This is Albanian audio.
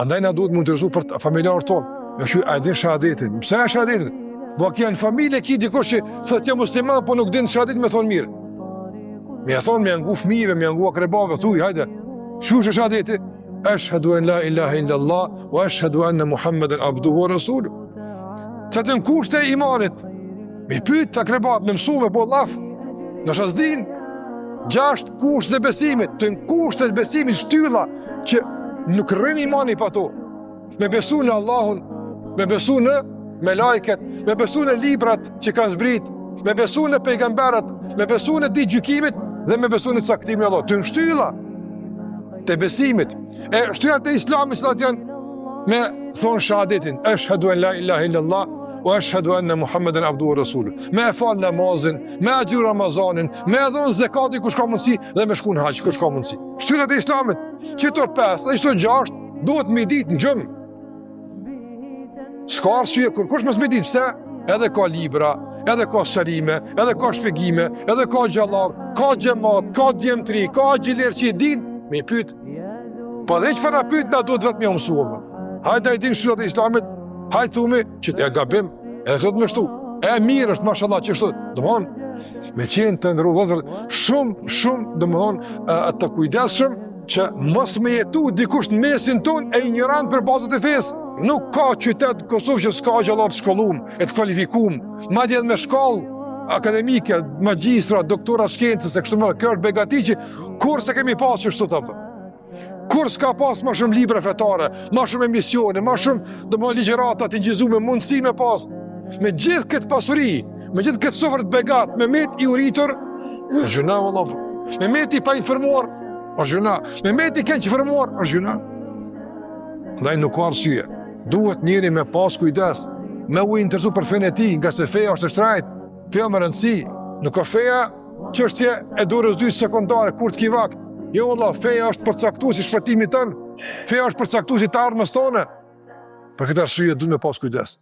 Andaj na duhet më interesu për familjarët tonë. Me që a din shahadetin. Pse e shahadetin? Po ki janë familje ki dikush që thot jam musliman, po nuk din shahadetin me thonë mirë. Me e thonë me jangu fëmijëve, me jangu akrebave, thuj, hajde. Shush e shahadeti? Ashhadu an la ilaha illallah wa ashhadu anna Muhammeden abduhu wa rasuluhu. Që të në kushte e imanit. Me pyet të akrebat, me mësu, me po laf. Në shasdin, 6 kushte e besimit, të në kushte e besimit shtylla që nuk rrim imani pa to. Me besu në Allahun, me besu në me lajket, me besu në librat që kanë zbrit, me besu në pejgamberat, me besu në ditë gjykimit dhe me besu në caktimin e Allah. Të në shtylla të besimit. E shtyllat e islamit cilat janë me thonë shahadetin, ashhadu an la ilaha illallah wa ashhadu anna Muhammeden abduhu wa rasuluhu. Me e fal namazin, me agjyr Ramazanin, me e dhon zekati kush ka mundësi dhe me shku në haq kush ka mundësi. Shtyllat e islamit, që to 5 dhe çto 6 duhet me ditë në gjëm. S'ka arsye kur kush mos me ditë pse, edhe ka libra, edhe ka shërime, edhe ka shpjegime, edhe ka xhallar, ka xhamat, ka djemtri, ka xhiler që i din, me pyet. Po dhe që para pyet na duhet vetëm ja mësuam. Hajde ai din shtyllat e islamit, hajde thumi që e gabim, edhe këto të më shtu. E mirë është mashallah që është, domthon me qenë të ndërruar shumë domthon të kujdesshëm që mos me jetu dikush në mesin ton e ignorant për bazat e fesë. Nuk ka qytet në Kosovë që s'ka xhallar të shkollum, e të kvalifikuar, madje edhe me shkollë akademike, magjistra, doktora shkencës e kështu me radhë, kjo është begati që kur se kemi pas që kështu të. Kur s'ka pas ma shumë libra fetare, ma shumë emisione, ma shumë domethënë ligjërata të ngjizuar, mundësi me pas. Me gjithë këtë pasuri, me gjithë këtë sofër të begat, me met i uritur, është gjuna valla. Me met i pa informuar, është gjuna. Me met i keq informuar, është gjuna. Ndaj nuk ka arsye. Duhet njëri me pas kujdes, me u interesu për fenë e tij, nga se feja është e shtrajt, feja më rëndësi. Nuk ka feja çështje e dorës 2 sekondare kur të ki vakt. Jo valla, feja është përcaktuesi shpëtimit tën. Feja është përcaktuesi të ardhmës tonë. Për këtë arsye duhet me pas kujdes.